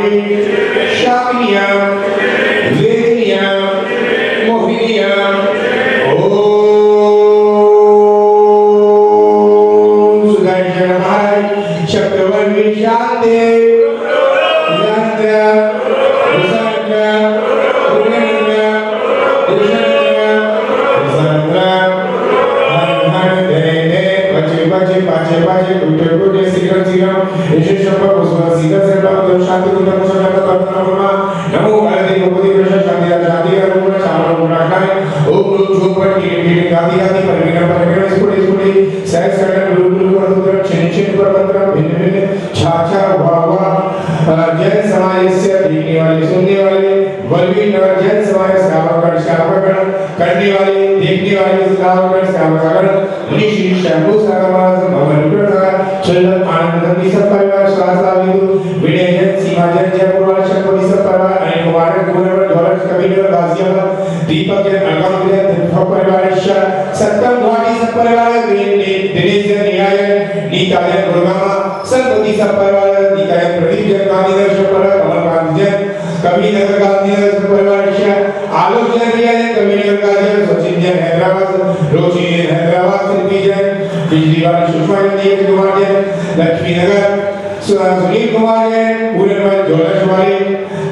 कुमारी शामिनिया वेदिनिया मोहिनिया ओम सुदर्शनाय चक्रवर्ती शांति जैन समाज से देखने वाले सुनने वाले वल्लभी नगर जैन समाज श्रावकगण श्रावकगण करने वाले देखने वाले श्रावकगण श्रावकगण मुनि श्री शंभु सागर महाराज भगवान सागर चंदन आनंद की सब परिवार शास्त्रा बिंदु विनय जैन सीमा जैन जयपुर वाले शंभु सब परिवार अनिल कुमार गुणवर ढोलक कबीर गाजियाबाद दीपक जैन अलगम जैन सब परिवार सत्तम गुवाहाटी सब परिवार दिनेश जैन न्याय नीता जैन गुरुगामा संपत्ति सब परिवार नीता जैन प्रदीप जैन गांधीनगर सब परिवार कमलकांत जैन कबीरनगर गांधीनगर सब परिवार आलोक जैन रिया जैन कबीरनगर गांधीनगर सचिन जैन हैदराबाद रोशी जैन हैदराबाद शिल्पी जैन बिजली वाली सुषमा जैन नीरज कुमार जैन लक्ष्मी नगर सुनील कुमार जैन पूरनवाल जोलश वाले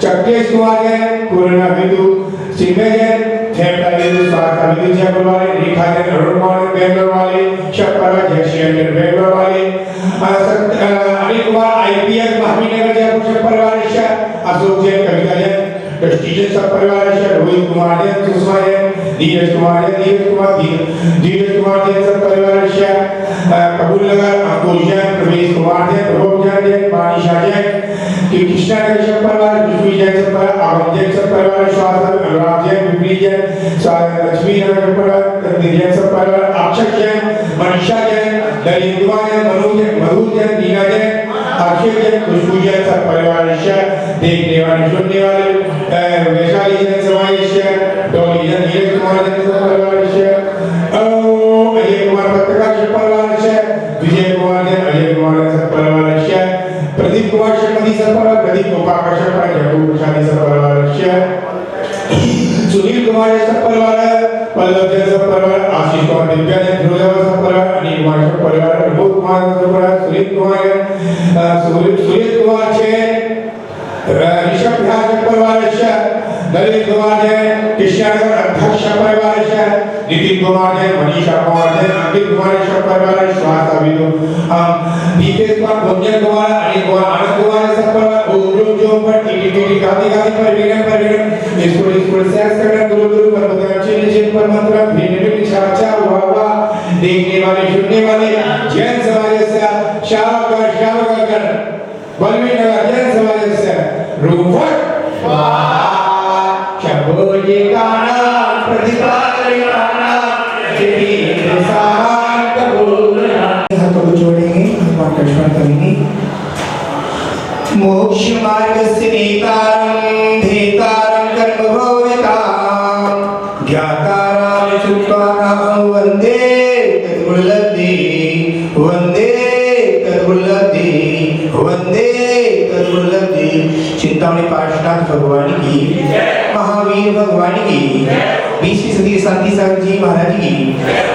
चक्केश कुमार जैन पूर्णा बिंदु सिंह जैन थेपला बिंदु स्वागत बिंदु जयपुर वाले रेखा जैन अरुण कुमार बेंगलोर वाले शक्करवा जयश्री बेंगलोर वाले अनिल कुमार आईपीएस महावीनगर जयपुर सब परिवार अशोक जैन कविता जैन प्रेस्टीजियस सब परिवार रोहित कुमार जैन सुषमा जैन धीरज कुमार जैन सब परिवार कबूल नगर अंकुश जैन प्रवेश कुमार जैन प्रभु जैन मानिशा जैन कृष्णा नगर सब परिवार विष्णु जैन सब परिवार आगम जैन सब परिवार स्वास्थ्य अनुराग जैन विपरी जैन लक्ष्मी नगर सब परिवार जैन सब परिवार अक्षय जैन मनीषा जैन दलित कुमार जैन मधु जैन नीना जैन अक्षय जैन खुशबू जैन सब परिवार देखने वाले सुनने वाले वैशाली जैन समाज डॉली जैन नीरज कुमार जैन सब परिवार अजय कुमार पत्रकार सब परिवार विजय कुमार जैन अजय कुमार सब परिवार प्रदीप कुमार शर्मा सब परिवार प्रदीप गोपाल सब परिवार सब परिवार सुनील कुमार सब परिवार पल्लव जैन सब परिवार आशीष कुमार दिव्या जैन ध्रुव सब परिवार अनिल कुमार सब परिवार प्रमोद कुमार सब परिवार सुनील कुमार जैन ऋषभ बिहार सब परिवार ललित कुमार जैन कृष्णनगर अध्यक्ष परिवार नितिन कुमार जैन मनीषा कुमार जैन अंकित कुमार सब परिवार स्वास्थ्य बिंदु दीपेश कुमार भोजन कुमार अनिल कुमार आनंद कुमार सब परिवार जो पर टीटी गाती पर स्कूल से करना गुरु पर बदलाव पर मंत्र भिन्न साचा वाह देखने वाले सुनने वाले जैन समाज से शावकर वल्लभी नगर जैन समाज से रूपक शंभो जी का नाम प्रतिपादना तेरी सामान कबूल हाथ को जोड़ेंगे भगवान कृष्ण करेंगे मोक्ष मार्गस्य नेतारं धेतारं कर्मभोवितां ज्ञातारं सुखानां वन्दे तद्वल्लभे चिंतामणि पार्षनाथ भगवान की महावीर भगवान की 20वीं सदी शांति सागर जी महाराज की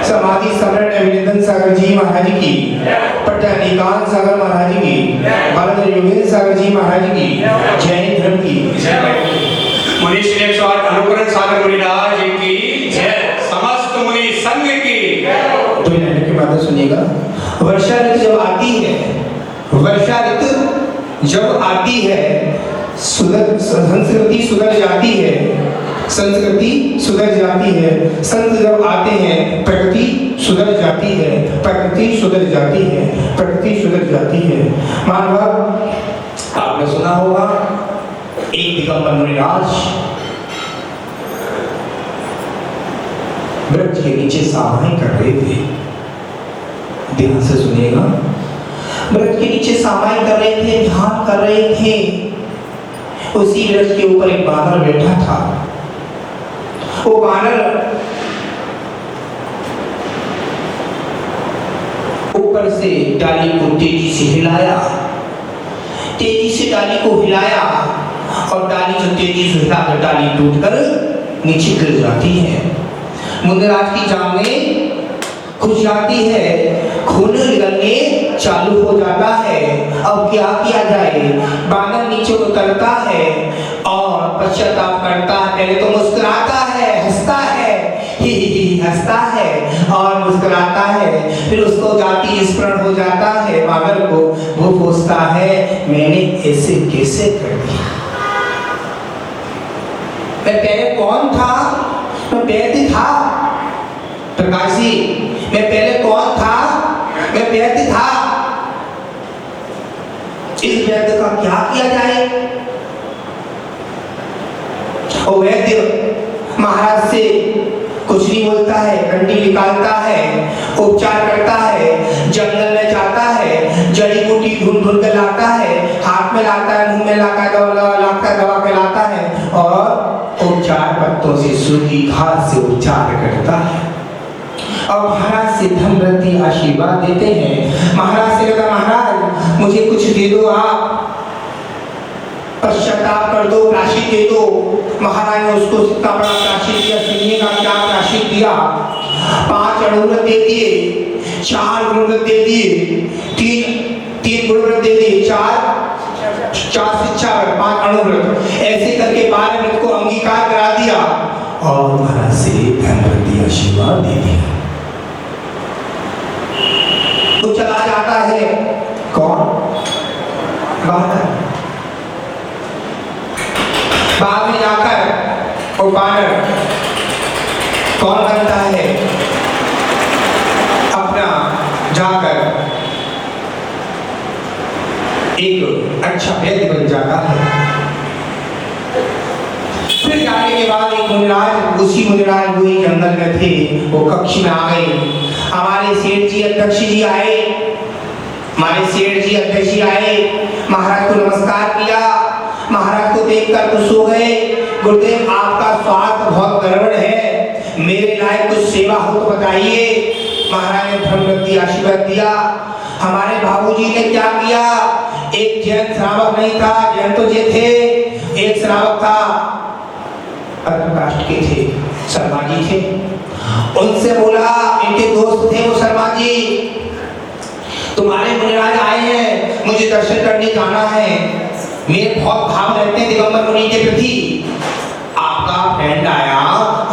समाधि सम्राट अभिनंदन सागर जी महाराज की पट्टानिकांत सागर महाराज की बालक योगेंद्र सागर जी महाराज की जय धर्म की मुनि श्रेष्ठ अनुकरण सागर मुनिराज की जय समस्त मुनि संघ की। तो ये की बात सुनिएगा। वर्षा ऋतु जब आती है संस्कृति सुधर जाती है संत जब आते हैं प्रकृति सुधर जाती है मानव आपने सुना होगा एक दिगंबर मुनिराज वृक्ष के नीचे सामाई कर रहे थे। ध्यान से सुनिएगा। वृक्ष के नीचे सामाई कर रहे थे, ध्यान कर रहे थे। उसी वृक्ष के ऊपर एक बानर बैठा था। वो बानर ऊपर से डाली को तेजी से हिलाया, डाली को हिलाया वाली जो तेजी से हिलाकर डाली टूटकर नीचे गिर जाती है। मुंदराज की जांघें खुश जाती है, खून निकलने चालू हो जाता है। अब क्या किया जाए? बानर नीचे उतरता है और पश्चाताप करता है। पहले तो मुस्कुराता है, हंसता है, ही हंसता है और मुस्कुराता है। फिर उसको जाति स्मरण हो जाता है बानर को। वो पूछता है मैंने ऐसे कैसे कर दिया? मैं पहले कौन था? मैं वैद्य था प्रकाश जी, मैं पहले कौन था? मैं वैद्य था। इस वैद्य का क्या किया जाए? और वैद्य महाराज से कुछ नहीं बोलता है, कंडी निकालता है, उपचार करता है, जंगल में जाता है, जड़ी बूटी ढूंढ ढूंढ कर लाता है, हाथ में लाता है, मुंह में लाता है, दवा के लाता है और उपचार पत्तों से सूखी घास से उपचार करता है। और महाराज से धन वृद्धि आशीर्वाद देते हैं। महाराज से कहता महाराज मुझे कुछ दे दो, आप पश्चाताप कर दो, राशि दे दो। महाराज ने उसको इतना बड़ा राशि दिया, सुनिए का क्या राशि दिया। 5 अणुव्रत दे दिए, 4 गुणव्रत दे दिए, 3 गुणव्रत दे दिए, 4 से 4 5 अणुव्रत, ऐसे करके 12 व्रत को अंगीकार करा दिया और महाराज से धन वृद्धि आशीर्वाद दे दिया। तो चला जाता है कौन? बानर। बाद में जाकर और बानर कौन बनता है? अपना जाकर एक अच्छा वैद्य बन जाता है। फिर जाने के बाद एक मुनिराज, उसी मुनिराज वही जंगल में थे, वो कक्ष में आ गए। हमारे सेठ जी अध्यक्ष जी आए, हमारे सेठ जी अध्यक्ष जी आए, महाराज को नमस्कार किया। महाराज को देखकर खुश हो गए। गुरुदेव आपका स्वास्थ्य बहुत गड़बड़ है, मेरे लायक कुछ सेवा हो तो बताइए। महाराज ने धन वृद्धि आशीर्वाद दिया। हमारे बाबूजी ने क्या किया? एक जैन श्रावक नहीं था, जैन तो जे थे, एक श्रावक था, अल्प कास्ट के थे, शर्मा जी थे। उनसे बोला, इनके दोस्त थे वो शर्मा जी, तुम्हारे मुनिराज आए हैं, मुझे दर्शन करने जाना है। मेरे बहुत भाव रहते हैं दिगंबर मुनि के प्रति। आपका फ्रेंड आया,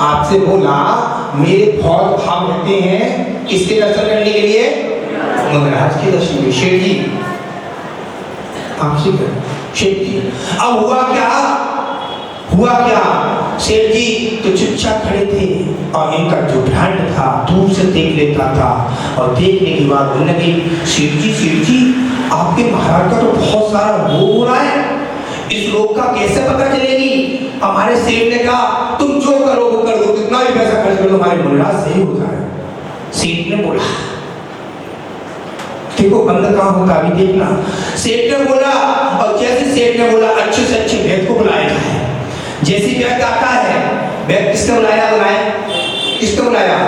आपसे बोला मेरे बहुत भाव रहते हैं, किसके दर्शन करने के लिए? मुनिराज के दर्शन के। शेठ जी आपसे क्या? शेठ जी अब हुआ क्या? हुआ क्या? शेठ जी तो चुपचाप खड़े थे और इनका जो भ्रांत था दूर से देख लेता था और देखने के बाद बोलने लगे, शेठ जी आपके महाराज का तो बहुत सारा रोग हो रहा है, इस रोग का कैसे पता चलेगी? हमारे सेठ ने कहा तुम जो करो वो कर दो, कितना भी पैसा खर्च कर दो, हमारे मुनिराज सही हो जाए। सेठ ने बोला देखो बंद कहाँ होता अभी देखना। सेठ ने बोला, और जैसे सेठ ने बोला अच्छे से अच्छे वैद्य को बुलाया जाए। जैसी वैद्य आता है, वैद्य किसने बुलाया? किसने बुलाया?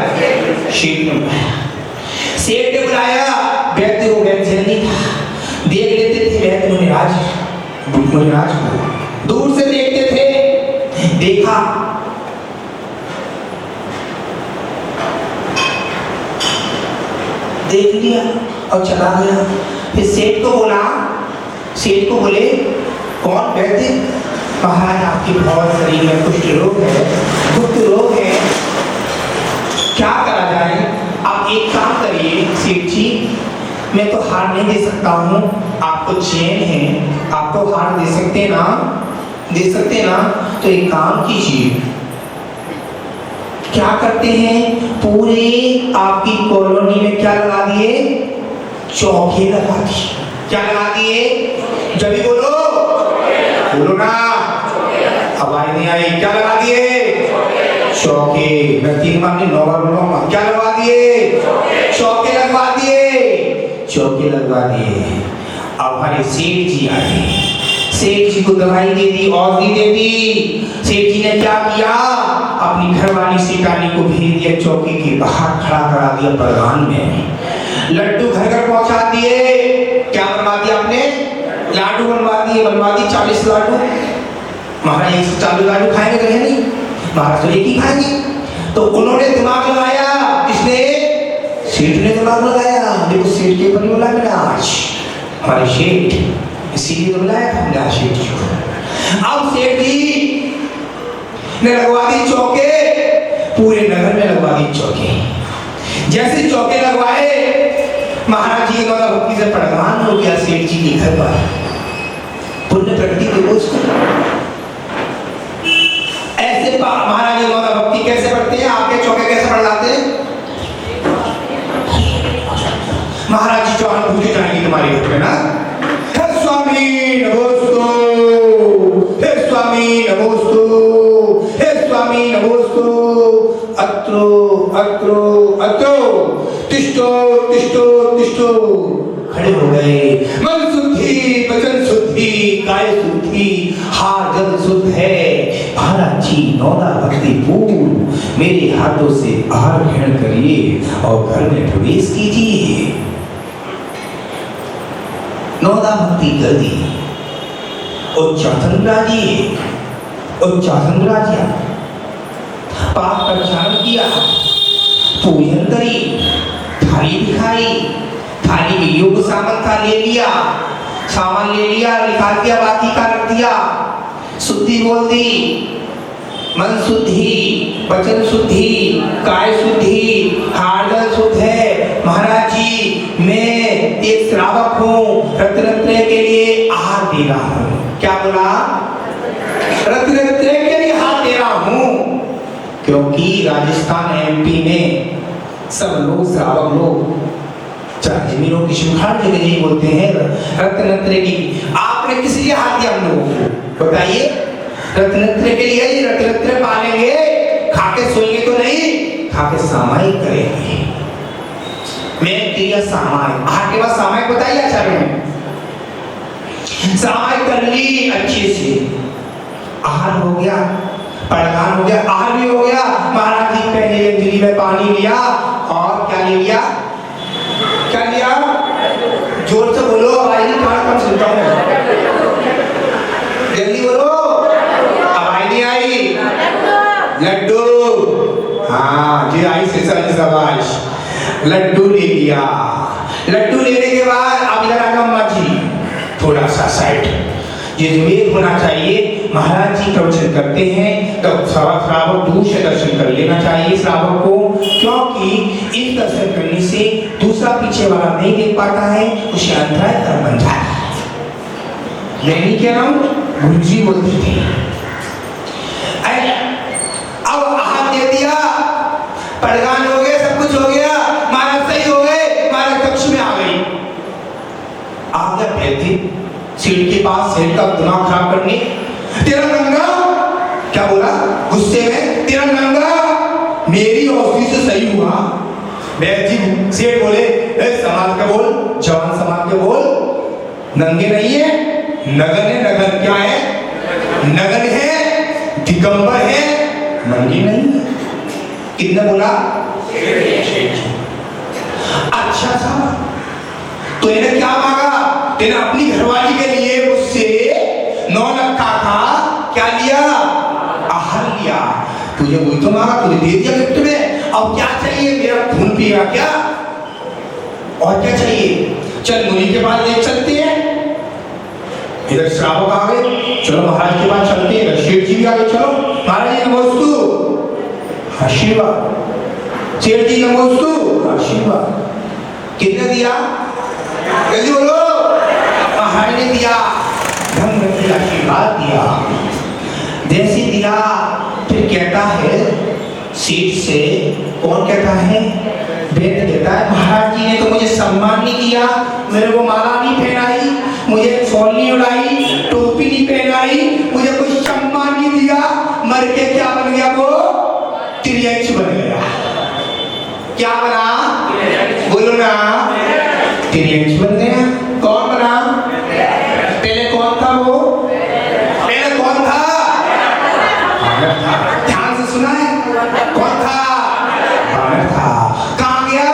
शेठ ने बुलाया। सेठ ने बुलाया वैद्य को। वैद्य जल्दी था, देख लेते थे वैद्य मुनिराज को, दूर से देखते थे। देखा देख लिया और चला गया। फिर सेठ को बोला, सेठ को बोले कौन? वैद्य। महाराज आपके बहुत शरीर में कुष्ठ रोग है, गुप्त रोग है, क्या करा जाए? आप एक काम करिए सेठ जी, मैं तो हार नहीं दे सकता हूँ, आपको चैन है, आप तो हार दे सकते ना? दे सकते ना? तो एक काम कीजिए, क्या करते हैं, पूरे आपकी कॉलोनी में क्या लगा दिए? चौके लगा दिए। क्या लगा दिए? जब भी बोलो ना, आवाज नहीं आई। क्या लगा दिए? चौके। मैं 3 बार नहीं 9 बार बोलूंगा। क्या लगवा दिए? चौके लगवा दिए। चौके लगवा दिए। अब हमारे सेठ जी आए, सेठ जी को दवाई दे दी, औषधि दे दी। सेठ जी ने क्या किया? अपनी घरवाली सीतानी को भेज दिया, चौकी के बाहर खड़ा करा दिया बरगान में। लड्डू घर घर पहुंचा दिए। क्या बनवा दिया आपने? लाडू बनवा दिए, 40 लाडू। महाराज एक चालू लाडू खाएंगे तो है नहीं, महाराज तो एक ही खाएंगे। तो उन्होंने दिमाग लगाया, किसने? सेठ ने दिमाग लगाया। देखो सेठ के ऊपर बोला मैंने आज हमारे सेठ इसीलिए तो बुलाया था हमने सेठ जी को। अब सेठ जी ने लगवा दी चौके, पूरे नगर में लगवा दी चौके। जैसे चौके लगवाए, महाराज जी द्वारा भक्ति से प्रधान हो गया सेठ जी के घर पर। पुण्य प्रकृति के बोझ ऐसे महाराज जी द्वारा भक्ति कैसे पढ़ते हैं? आपके चौके कैसे पढ़ लाते हैं? महाराज जी चौहान पूछे जाएंगे तुम्हारे घर में ना, हे स्वामी नमोस्तु, हे स्वामी नमोस्तु, हे स्वामी नमोस्तु, अत्रो अत्रो अत्रो, तिष्ठो तिष्ठो तिष्ठो। खड़े हो गए। मन शुद्धि, वचन शुद्धि, काय शुद्धि, हाथ जल शुद्ध है। महाराज जी नौदा भक्ति पूर्ण मेरे हाथों से आहार ग्रहण करिए और घर में प्रवेश कीजिए। नौदा भक्ति कर दी। उच्चासन राजिया पाप प्रक्षालन किया, पूजन करी, थाली दिखाई, थाली में योग सामान था ले लिया, सामान ले लिया, निकाल दिया, बाकी का रख दिया। शुद्धि बोल दी, मन शुद्धि, वचन शुद्धि, काय शुद्धि, हार्दल शुद्ध है। महाराज जी मैं एक श्रावक हूँ, रत्नत्रय के लिए आहार दे रहा हूँ। क्या बोला? रत्नत्रय के लिए हाथ दे रहा हूँ। क्योंकि राजस्थान एमपी में सब लोग श्रावक लोग जमीनों की सुखाड़ जगह नहीं बोलते हैं रत्नत्रय की। आपने किस लिए हाथ दिया हम लोगों को बताइए? रत्नत्रय के लिए। ये रत्नत्रय पालेंगे, खाके सोएंगे तो नहीं, खाके सामायिक करेंगे। मैं क्रिया सामायिक, आहार के बाद सामायिक बताइए आचार्य में। सामायिक कर ली अच्छे से, आहार हो गया, प्रदान हो गया, आहार भी हो गया। महाराज जी पहले अंजलि में पानी लिया और क्या ले लिया? क्या लिया? जोर से बोलो, आवाज नहीं कम सुनता हूँ, जल्दी बोलो, आवाज नहीं आई। लड्डू, हाँ जी आई से शाबाश। लड्डू ले लिया। लड्डू लेने के बाद अब इधर आ अम्मा जी थोड़ा सा साइड, ये विवेक होना चाहिए। महाराज जी प्रवचन करते हैं तो श्रावक दूर से दर्शन कर लेना चाहिए श्रावक को, क्योंकि इस दर्शन करने से दूसरा पीछे वाला नहीं देख पाता है, उसे अंतराय कर बन जाता है। मैं नहीं कह रहा हूँ, गुरु जी बोलते थे। अब हाथ दे दिया, प्रदान हो गया, सब कुछ हो गया, महाराज सही हो गए, महाराज कक्ष में आ गई। आ गया बैठे सेठ के पास, सेठ का दिमाग खराब करने। तेरा गंगा क्या बोला गुस्से में? तेरा गंगा मेरी औषधि से सही हुआ। बैठ जी सेठ बोले समाज के बोल, जवान समाज के बोल, नंगे नहीं है, नगन है। नगन क्या है? नगन है, दिगंबर है, नंगे नहीं है। कितने बोला? अच्छा था, तो इन्हें क्या मांगा? तेने अपनी घरवाली के लिए मुझसे 9 लक्का का क्या लिया? आहार लिया। तुझे वही तो मांगा, तुझे दे दिया गिफ्ट में। अब क्या चाहिए? मेरा खून पिएगा क्या? और क्या चाहिए? चल मुनि के पास ले चलते हैं। इधर श्रावक आ गए, चलो महाराज के पास चलते हैं। इधर शेठ जी भी आ गए, चलो महाराज जी नमोस्तु, आशीर्वाद। शेठ जी नमोस्तु, आशीर्वाद। कितने दिया? जल्दी बोलो। महाराज ने दिया, धन रखी, आशीर्वाद दिया। जैसे दिया फिर कहता है सीट से, कौन कहता है? वेद कहता है महाराज जी ने तो मुझे सम्मान नहीं किया, मेरे को माला नहीं पहनाई, मुझे शॉल नहीं उड़ाई, टोपी नहीं पहनाई, मुझे कोई सम्मान नहीं दिया। मर के क्या बन गया वो? त्रियंश बन गया। क्या बना? बोलो ना, त्रियंश बन गया। कौन बना? पहले कौन था वो? पहले कौन था? ध्यान से सुना है? कौन था? था। कहाँ गया?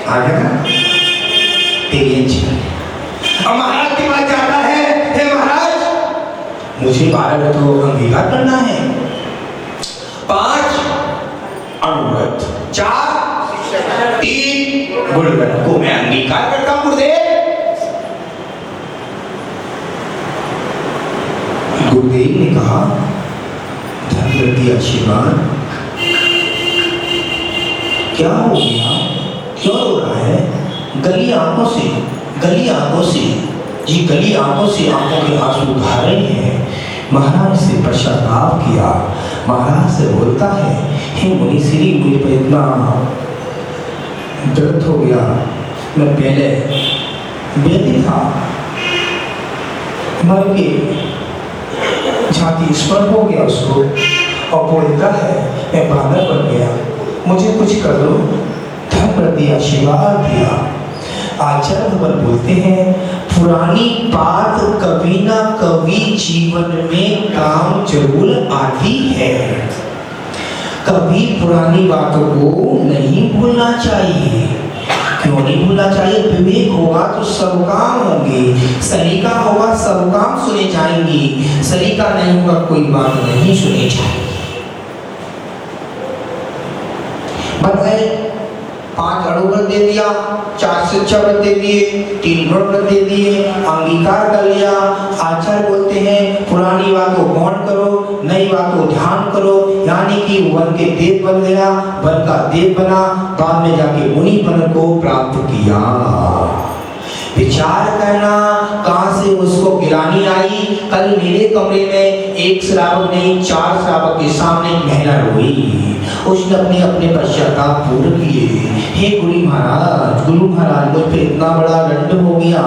आ गया त्रियंश। और महाराज के पास जाता है, हे महाराज मुझे 12 तो अंगीकार करना है। 5 अनुव्रत, 4 3 गुणव्रत को मैं अंगीकार करता हूं गुरुदेव। गुरुदेव ने कहा धनवती आशीर्वाद क्या हो गया, क्यों रो रहा है? गली आंखों से जी गली आंखों से आंखों के आंसू बहा रहे हैं। महाराज से पश्चाताप किया। महाराज से बोलता है, हे मुनि श्री, मुझे पर इतना दर्द हो गया, मैं पहले बेटी था, मर के छाती स्पर्श हो गया उसको, और बोलता है मैं बांदर बन गया, मुझे कुछ कर दो। धन प्रति आशीर्वाद दिया। आचार्य भगवान बोलते हैं, पुरानी बात कभी ना कभी जीवन में काम जरूर आती है। कभी पुरानी बातों को नहीं भूलना चाहिए। क्यों नहीं भूलना चाहिए? विवेक होगा तो सब काम होंगे, सलीका होगा सब काम सुने जाएंगे, सलीका नहीं होगा कोई बात नहीं सुनी जाएगी। बन गए 5 अनुव्रत दे दिया, 4 शिक्षा व्रत दे दिए, 3 व्रत दे दिए, अंगीकार कर लिया। आचार्य बोलते हैं पुरानी बातों को गौण करो, नई बातों को ध्यान करो, यानी कि वन के देव बन गया, वन का देव बना, बाद में जाके मुनि पद को प्राप्त किया। विचार करना कहां से उसको गिरानी आई। कल मेरे कमरे में एक श्रावक नहीं 4 श्रावक के सामने एक महिला रोई। उसने अपने पश्चाताप पूर्ण किए। हे गुरु महाराज मुझ पर इतना बड़ा दंड हो गया,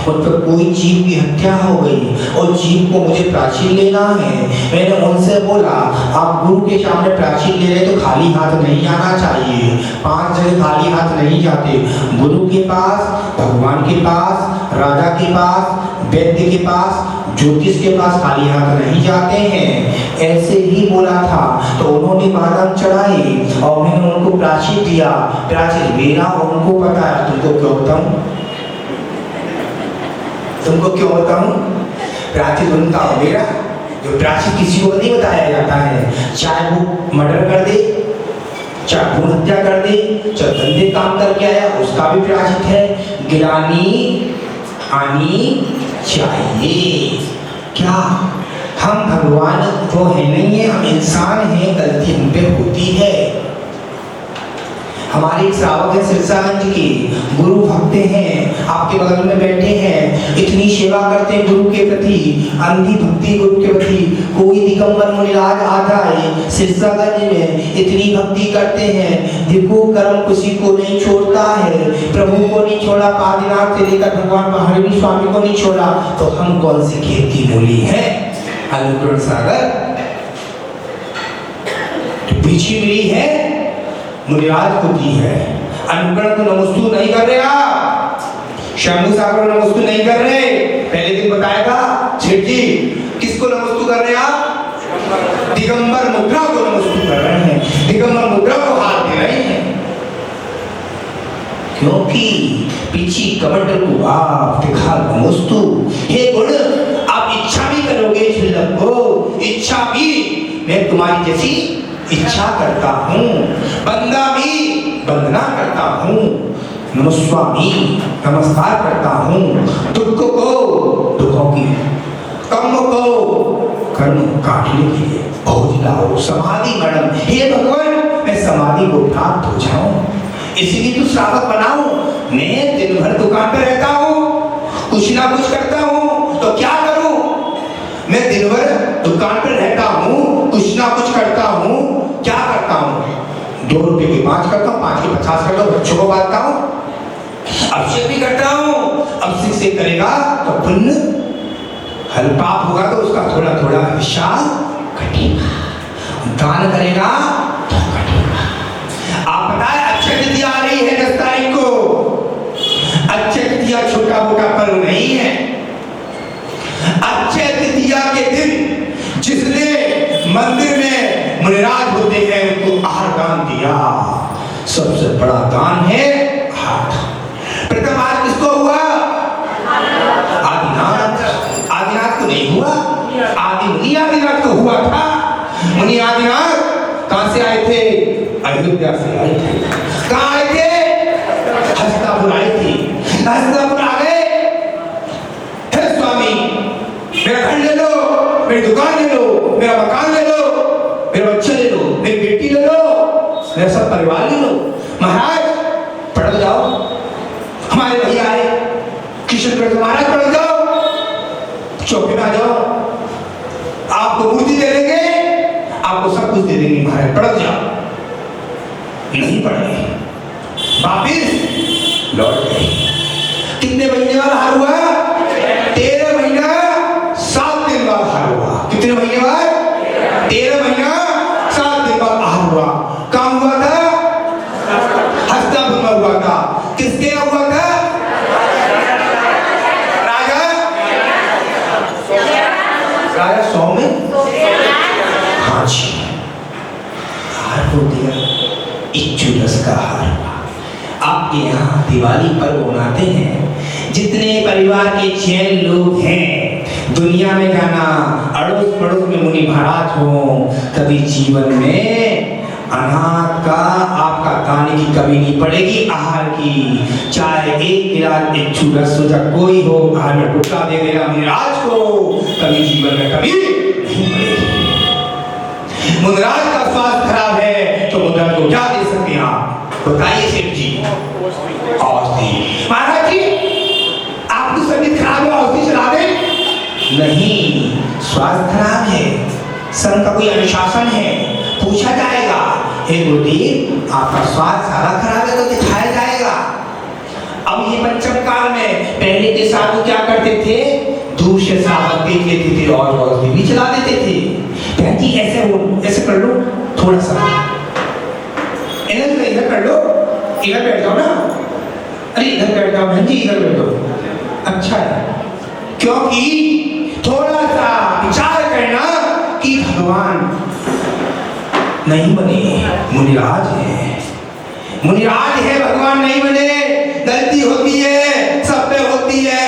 मुझ पर कोई जीव की हत्या हो गई और जीव को मुझे प्राचीन लेना है। मैंने उनसे बोला आप गुरु के सामने प्राचीन ले रहे तो खाली हाथ नहीं आना चाहिए। 5 जगह खाली हाथ नहीं जाते, गुरु के पास, भगवान के पास, राजा के पास, वैद्य के पास, ज्योतिष के पास खाली हाथ नहीं जाते हैं। ऐसे ही बोला था तो उन्होंने बादाम चढ़ाई और मैंने उनको प्राचीन दिया। प्राचीन मेरा उनको बताया। तुमको क्यों बताऊं? प्राचीन उनका मेरा, जो प्राचीन किसी को नहीं बताया जाता है। चाहे वो मर्डर कर दे, चाहे भ्रूण हत्या कर दे, चाहे गंदे काम करके आया, उसका भी प्रायश्चित है। गिलानी आनी चाहिए। क्या हम भगवान तो है नहीं है, हम इंसान हैं, गलती हम पे होती है। हमारे एक श्रावक है सिरसागंज के, गुरु भक्त हैं, आपके बगल में बैठे हैं, इतनी सेवा करते हैं गुरु के प्रति, अंधी भक्ति गुरु के प्रति। कोई दिगंबर मुनिराज आता है सिरसागंज में, इतनी भक्ति करते हैं, देखो कर्म किसी को नहीं छोड़ता है, प्रभु को नहीं छोड़ा, आदिनाथ से लेकर भगवान महावीर स्वामी को नहीं छोड़ा, तो हम कौन सी खेती मूली है? अनुग्रह सागर पीछे मिली है, मुनिराज को दी है। अनुग्रह को नमस्तु नहीं कर रहे आप, शंभु सागर नमस्तु नहीं कर रहे। पहले दिन बताया था सेठ जी, किसको नमस्तु कर रहे हैं आप? दिगंबर मुद्रा को नमस्तु कर रहे हैं, दिगंबर मुद्रा को हाथ दे रहे हैं, क्योंकि पीछे कमंडल को आप दिखा नमस्तु। हे गुण, आप इच्छा भी करोगे झुल्लक को, इच्छा भी मैं तुम्हारी जैसी इच्छा करता हूँ, बंदा भी वंदना करता हूँ, नमस्वामी नमस्कार करता हूँ, दुख को दुखों की, कर्म को कर्म काटने के लिए भोज लाओ, समाधि मरणम। हे भगवान, मैं समाधि को प्राप्त हो जाऊं, इसलिए तू श्रावक बनाऊं। मैं दिन भर दुकान पर रहता हूँ, कुछ ना कुछ करता हूँ, तो क्या करूं? मैं दिन भर दुकान पर रहता हूँ, कुछ ना कुछ करता हूँ, क्या करता हूँ? 2 रुपए के 5 करता हूँ, 5 के 50 करता हूँ, बच्चों को बांटता हूँ, अभिषेक भी करता हूँ। अभिषेक से करेगा तो पुण्य, हल पाप होगा तो उसका थोड़ा थोड़ा हिस्सा कटेगा, दान करेगा तो कटेगा। आप बताएं, अक्षय तृतीया आ रही है 10 तारीख को। अक्षय तृतीया छोटा मोटा पर्व नहीं है। अक्षय तृतीया के दिन जिसने मंदिर में मुनिराज होते हैं उनको आहार दान दिया, सबसे बड़ा दान है आहार। प्रथम आज किसको हुआ? आदिनाथ। आदिनाथ को नहीं हुआ, आदि मुनि आदिनाथ को हुआ था। मुनि आदिनाथ कहां से आए थे? अयोध्या से आए थे। कहां आए थे? हस्तिनापुर आए थे। हस्तिनापुर आ गए, हे स्वामी मेरा घर ले लो, मेरी दुकान ले लो, मेरा मकान ले लो, मेरे बच्चे ले लो, मेरी बेटी ले लो, मेरा सब परिवार ले लो। महाराज पढ़ जाओ, हमारे भैया आए किशनगढ़, महाराज पढ़ जाओ, चौके में आ जाओ, आपको मूर्ति दे देंगे, आपको सब कुछ दे देंगे, महाराज पढ़ जाओ। नहीं पढ़े, वापिस लौट गए। कितने महीने वाला हार हुआ? 13 महीना 7 दिन बाद हार हुआ। कितने महीने बाद? 13 महीना 7 दिन बाद हार हुआ। कहां हुआ था? हस्तिनापुर में हुआ था। किसके यहाँ हुआ था? राजा सौम्य। हाँ जी, हार हो दिया, इच्छुदस का हार हुआ। आपके यहाँ दिवाली पर्व मनाते हैं, जितने परिवार के 6 लोग हैं दुनिया में जाना, अड़ोस पड़ोस में मुनि महाराज हो, कभी जीवन में अनाथ का आपका ताने की कमी नहीं पड़ेगी। आहार की चाहे एक गिलास इच्छुदस हो, कोई हो, आहार में टुकड़ा दे देना मुनिराज को, कभी जीवन में कभी नहीं पड़ेगी। मुनिराज का स्वास्थ्य खराब है तो मुनिराज को क्या दे सकते हैं आप? बताइए सेठ जी। औषधि। महाराज जी आपकी तबीयत खराब है, औषधि चला दें? नहीं, स्वास्थ्य खराब है, संघ का कोई अनुशासन है, पूछा जाएगा, हे गुरुदेव आपका स्वास्थ्य सारा खराब है तो दिखाया जाएगा। अब ये पंचम काल में पहले के साधु क्या करते थे? दूर से श्रावक देख लेते थे और औषधि भी चला देते थे। बहन जी ऐसे कर लो, थोड़ा सा इधर कर लो, इधर बैठ जाओ ना। अरे इधर बैठ जाओ बहन जी, इधर बैठो। अच्छा है, क्योंकि थोड़ा सा विचार करना कि भगवान नहीं बने, मुनिराज है, मुनिराज है, भगवान नहीं बने। गलती होती है, सब पे होती है,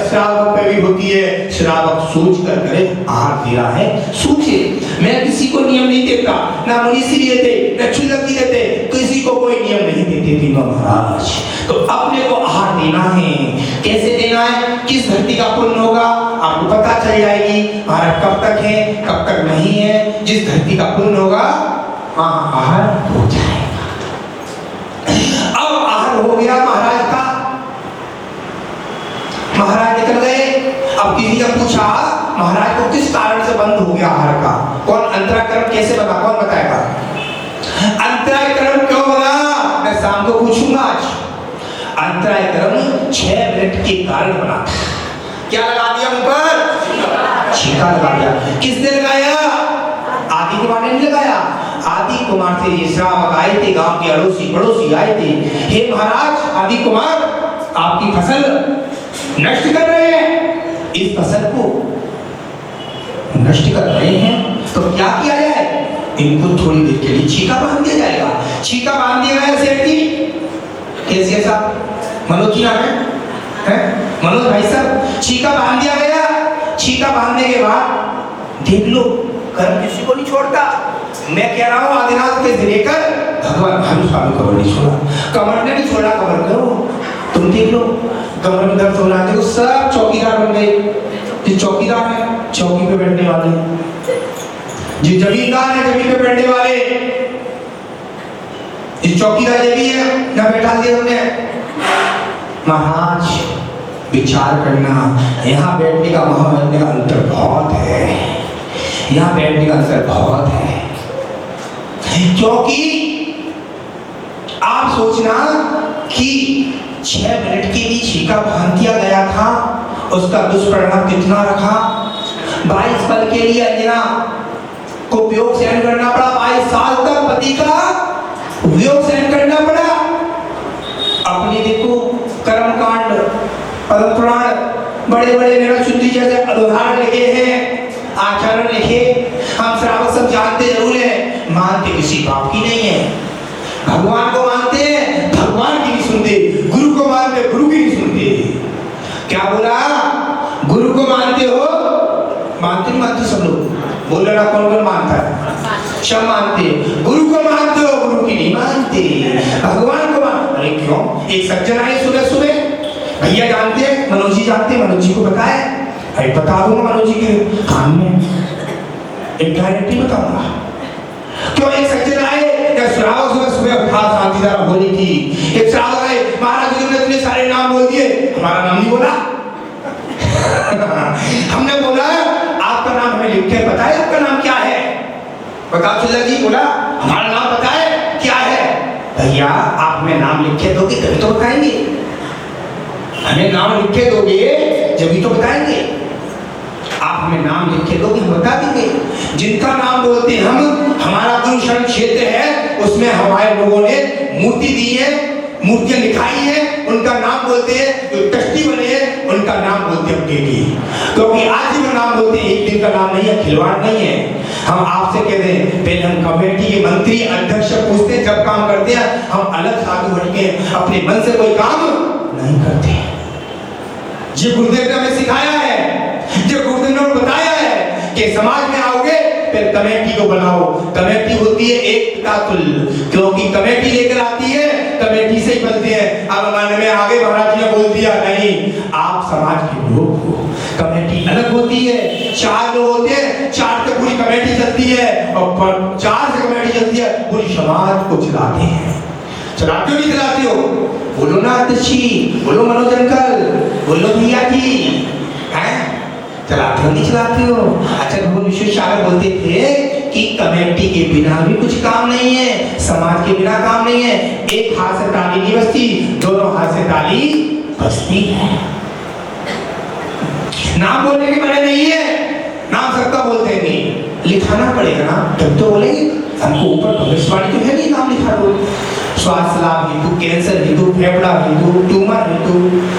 श्रावक पे भी होती है। श्रावक सोच कर करे, आहार दिया है सोचे। मैं किसी को नियम नहीं देता, ना मुनीसी देते, ना क्षुल्लक देते, किसी को कोई नियम नहीं देते थे महाराज। तो अपने को आहार देना है। कैसे देना है? किस धरती का पुण्य होगा आपको पता चल जाएगी। महाराज कब तक है, कब तक नहीं है। जिस धरती का पुण्य होगा वहां आहार हो जाएगा। अब आहार हो गया महाराज का, महाराज निकल गए। अब किसी ने पूछा महाराज को किस कारण से बंद हो गया आहार का? कौन अंतराक्रम कैसे बना, कौन बताएगा? अंतराक्रम क्यों बना? मैं शाम को पूछूंगा आज। अंतराक्रम 6 मिनट के कारण बना था। क्या लगा दिया मुंह पर? छींका लगा दिया। किसने लगाया? आदि कुमार ने लगाया। आदि कुमार से ये श्रावक आए थे, गांव के अड़ोसी पड़ोसी आए थे। हे महाराज आदि कुमार, आपकी फसल नष्ट कर रहे हैं, इस फसल को नष्ट कर रहे हैं तो क्या किया जाए? इनको थोड़ी देर के लिए छीका बांध दिया जाएगा। छीका बांध दिया गया सेठ जी। कैसे साहब? मनोज जी नाम है? मनोज भाई साहब, छीका बांध दिया गया। छीका बांधने के बाद देख लो, कर्म किसी को नहीं छोड़ता। मैं कह रहा हूँ आदिनाथ के लेकर भगवान भानु स्वामी कमर नहीं छोड़ा, कमर ने नहीं छोड़ा, कमर करो तुम देख लो। कमर में दर्द होना, देखो सब चौकीदार बन गए। जो चौकीदार है चौकी पे बैठने वाले, जो जमींदार है जमीन पे बैठने वाले, इस चौकीदार ये भी है ना, बैठा दिया हमने। महाराज विचार करना, यहाँ बैठने का वहां बैठने का अंतर बहुत है, यहाँ बैठने का अंतर बहुत है। क्योंकि आप सोचना कि 6 मिनट के लिए छीका बांध दिया गया था, उसका दुष्परिणाम कितना रखा। 22 पल के लिए अंजना को वियोग सहन करना पड़ा। 22 साल तक पति का वियोग सहन करना पड़ा। अपने देखो कर्मकांड, पद्म पुराण, बड़े बड़े निरक्षुद्धि जैसे उदाहरण लिखे हैं, आचरण लिखे, हम श्रावक सब जानते जरूर है। मानते किसी बाप की नहीं है, भगवान को मानते हैं, भगवान की नहीं सुनते, गुरु को मानते, गुरु की नहीं सुनते। क्या बोला? गुरु को मानते हो? मानते नहीं मानते सब लोग? बोलो ना, कौन कौन मानता है? सब मानते हैं। गुरु को मानते हो, गुरु की नहीं मानते। भगवान को मान, अरे क्यों? एक सज्जन आए सुबह सुबह, भैया जानते हैं, मनोज जी जानते हैं, मनोज जी को पता है? अरे बता दूंगा मनोज जी के कान में, इनडायरेक्टली बताऊंगा। क्यों? एक सज्जन आए, या श्रावक सुबह सुबह उठा, शांति धारा होली थी, एक श्रावक आए, महाराज जी ने इतने सारे नाम बोल दिए, हमारा नाम नहीं बोला। हमने बोला आपका नाम हमें लिख के पता है, आपका नाम क्या है? बताओ चला जी। बोला हमारा नाम पता है, क्या है? भैया आप हमें नाम लिख के दोगे तभी तो बताएंगे, हमें नाम लिख के दोगे जब तो बताएंगे। आप हमें नाम लिख के दोगे, हम बता देंगे। जिनका नाम बोलते हैं हम, हमारा गुरु शरण क्षेत्र है, उसमें हमारे लोगों ने मूर्ति दी है, मूर्तियां लिखाई है, उनका नाम बोलते हैं। जो ट्रस्टी बने हैं उनका नाम बोलते हैं डेली, क्योंकि आज ही वो नाम बोलते हैं, एक दिन का नाम नहीं है, खिलवाड़ नहीं है। हम आपसे कह दें, पहले हम कमेटी के मंत्री अध्यक्ष पूछते हैं, जब काम करते हैं हम अलग साधु हटके अपने मन से कोई काम नहीं करते। ये गुरुदेव ने हमें सिखाया है, जो गुरुदेव ने बताया है कि समाज में आओगे फिर कमेटी को बनाओ। कमेटी होती है एकता तुल्य, क्योंकि कमेटी लेकर आती है, कमेटी से ही बनते हैं। अब हमारे में आगे महाराज जी ने बोल दिया, नहीं आप समाज के लोग हो, कमेटी अलग होती है। 4 लोग होते हैं, 4 से पूरी कमेटी चलती है, और 4 से कमेटी चलती है, पूरी समाज को चलाते हैं। चलाते हो नहीं चलाते हो? बोलो ना अध्यक्षी, बोलो मनोज अंकल, बोलो भैया जी, हैं? चलाते हो नहीं चलाते हो? अच्छा भगवान विश्वेश्वर बोलते थे कि कमेटी के बिना भी कुछ काम नहीं है, समाज के बिना काम नहीं है। एक हाथ से ताली नहीं बजती, दोनों हाथ से ताली बजती है। नाम बोलने के बड़े नहीं है, नाम सबका बोलते हैं, नहीं लिखाना पड़ेगा ना, तब तो बोलेंगे। हमको ऊपर भविष्यवाणी तो है नहीं, नाम लिखा दो। स्वास्थ्य लाभ हेतु, कैंसर हेतु, फेफड़ा हेतु, ट्यूमर हेतु,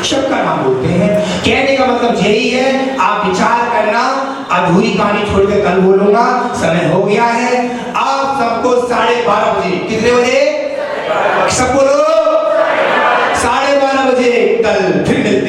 सबका नाम बोलते हैं। कहने का मतलब यही है, आप विचार करना। अधूरी कहानी छोड़ के कल बोलूंगा, समय हो गया है। आप सबको 12:30 बजे, कितने बजे? सब बोलो 12:30 बजे कल फिर मिलते हैं।